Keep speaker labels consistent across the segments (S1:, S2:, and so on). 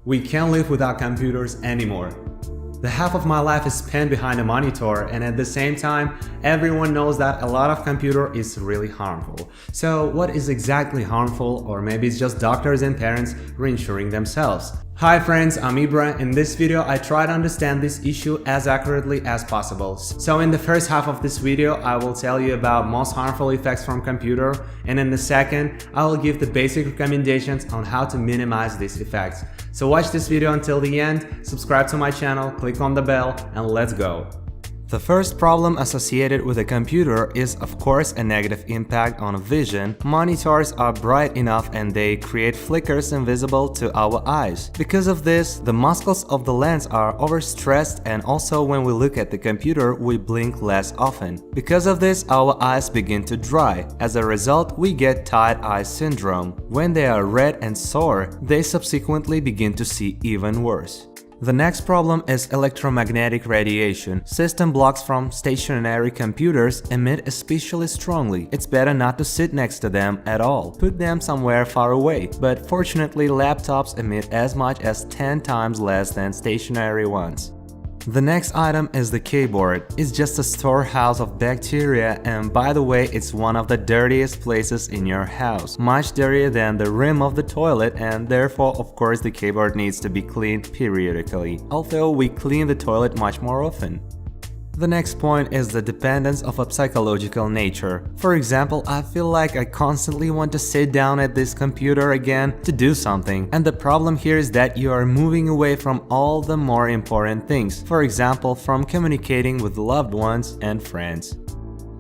S1: We can't live without computers anymore. The half of my life is spent behind a monitor, and at the same time, everyone knows that a lot of computer is really harmful. So what is exactly harmful? Or maybe it's just doctors and parents reassuring themselves. Hi friends, I'm Ibra. In this video, I try to understand this issue as accurately as possible. So in the first half of this video, I will tell you about most harmful effects from computer, and in the second, I will give the basic recommendations on how to minimize these effects. So watch this video until the end, subscribe to my channel, click on the bell, and let's go! The first problem associated with a computer is, of course, a negative impact on vision. Monitors are bright enough and they create flickers invisible to our eyes. Because of this, the muscles of the lens are overstressed, and also when we look at the computer, we blink less often. Because of this, our eyes begin to dry. As a result, we get tired eye syndrome. When they are red and sore, they subsequently begin to see even worse. The next problem is electromagnetic radiation. System blocks from stationary computers emit especially strongly. It's better not to sit next to them at all. Put them somewhere far away. But fortunately, laptops emit as much as 10 times less than stationary ones. The next item is the keyboard. It's just a storehouse of bacteria, and by the way, it's one of the dirtiest places in your house. Much dirtier than the rim of the toilet, and therefore, of course, the keyboard needs to be cleaned periodically, although we clean the toilet much more often. The next point is the dependence of a psychological nature. For example, I feel like I constantly want to sit down at this computer again to do something. And the problem here is that you are moving away from all the more important things. For example, from communicating with loved ones and friends.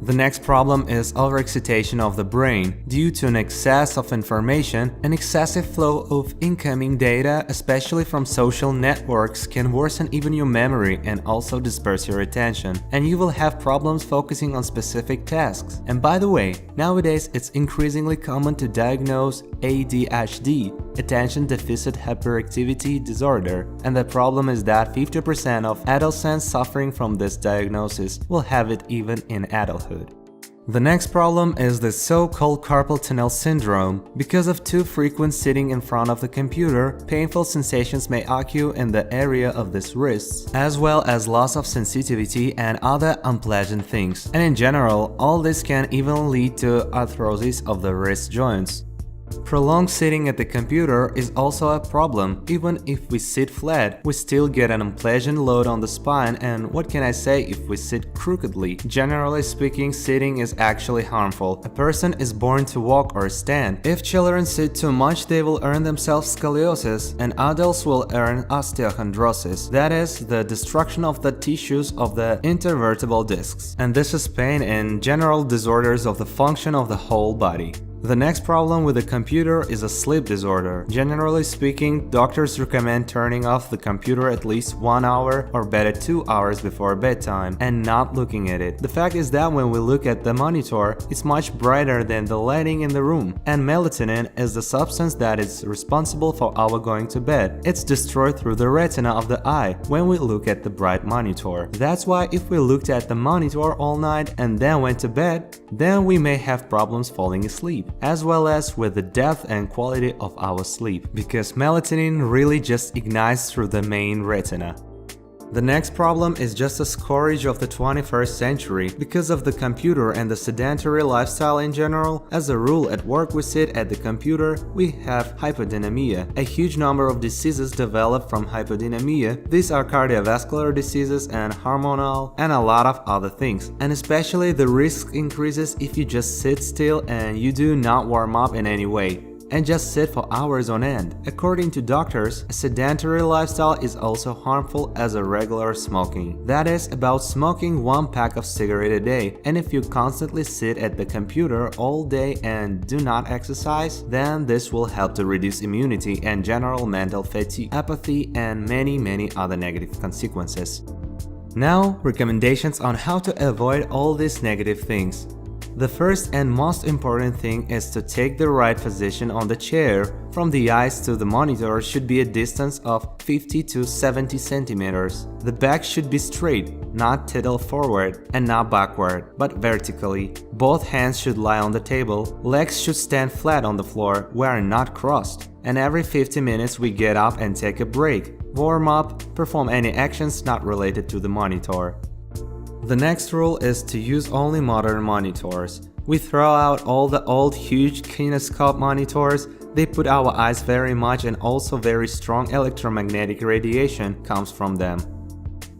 S1: The next problem is overexcitation of the brain. Due to an excess of information, an excessive flow of incoming data, especially from social networks, can worsen even your memory and also disperse your attention. And you will have problems focusing on specific tasks. And by the way, nowadays it's increasingly common to diagnose ADHD, Attention Deficit Hyperactivity Disorder. And the problem is that 50% of adolescents suffering from this diagnosis will have it even in adulthood. The next problem is the so-called carpal tunnel syndrome. Because of too frequent sitting in front of the computer, painful sensations may occur in the area of the wrists, as well as loss of sensitivity and other unpleasant things. And in general, all this can even lead to arthrosis of the wrist joints. Prolonged sitting at the computer is also a problem. Even if we sit flat, we still get an unpleasant load on the spine, and what can I say if we sit crookedly? Generally speaking, sitting is actually harmful. A person is born to walk or stand. If children sit too much, they will earn themselves scoliosis, and adults will earn osteochondrosis. That is, the destruction of the tissues of the intervertebral discs. And this is pain and general disorders of the function of the whole body. The next problem with the computer is a sleep disorder. Generally speaking, doctors recommend turning off the computer at least 1 hour or better 2 hours before bedtime and not looking at it. The fact is that when we look at the monitor, it's much brighter than the lighting in the room, and melatonin is the substance that is responsible for our going to bed. It's destroyed through the retina of the eye when we look at the bright monitor. That's why if we looked at the monitor all night and then went to bed, then we may have problems falling asleep, as well as with the depth and quality of our sleep, because melatonin really just ignites through the main retina. The next problem is just a scourge of the 21st century. Because of the computer and the sedentary lifestyle in general, as a rule at work we sit at the computer, we have hypodynamia. A huge number of diseases develop from hypodynamia. These are cardiovascular diseases and hormonal and a lot of other things. And especially the risk increases if you just sit still and you do not warm up in any way and just sit for hours on end. According to doctors, a sedentary lifestyle is also harmful as a regular smoking. That is, about smoking 1 pack of cigarette a day. And if you constantly sit at the computer all day and do not exercise, then this will help to reduce immunity and general mental fatigue, apathy, and many other negative consequences. Now, recommendations on how to avoid all these negative things. The first and most important thing is to take the right position on the chair. From the eyes to the monitor should be a distance of 50 to 70 centimeters. The back should be straight, not tilted forward and not backward, but vertically. Both hands should lie on the table. Legs should stand flat on the floor, we are not crossed. And every 50 minutes we get up and take a break, warm up, perform any actions not related to the monitor. The next rule is to use only modern monitors. We throw out all the old huge kinescope monitors. They put our eyes very much, and also very strong electromagnetic radiation comes from them.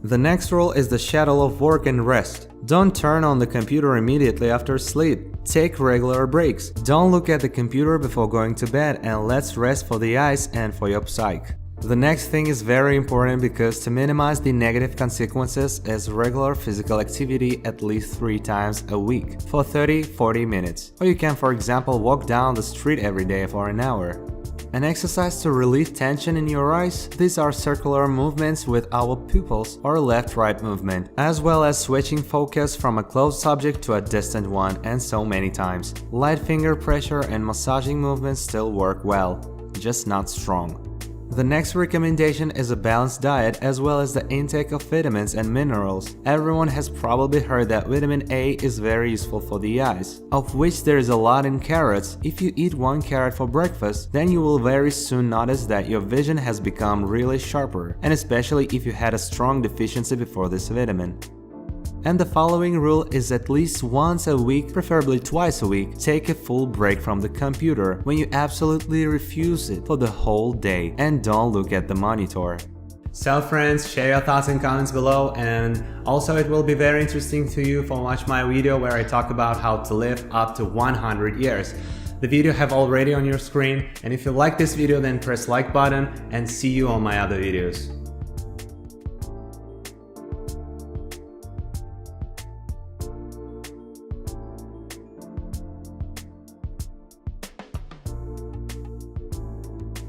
S1: The next rule is the schedule of work and rest. Don't turn on the computer immediately after sleep. Take regular breaks. Don't look at the computer before going to bed, and let's rest for the eyes and for your psyche. The next thing is very important because to minimize the negative consequences is regular physical activity at least 3 times a week for 30-40 minutes. Or you can, for example, walk down the street every day for an hour. An exercise to relieve tension in your eyes. These are circular movements with our pupils or left-right movement, as well as switching focus from a close subject to a distant one, and so many times. Light finger pressure and massaging movements still work well, just not strong. The next recommendation is a balanced diet as well as the intake of vitamins and minerals. Everyone has probably heard that vitamin A is very useful for the eyes, of which there is a lot in carrots. If you eat 1 carrot for breakfast, then you will very soon notice that your vision has become really sharper, and especially if you had a strong deficiency before this vitamin. And the following rule is at least once a week, preferably twice a week, take a full break from the computer when you absolutely refuse it for the whole day, and don't look at the monitor. So friends, share your thoughts and comments below, and also it will be very interesting to you for watch my video where I talk about how to live up to 100 years. The video have already on your screen, and if you like this video then press like button, and see you on my other videos.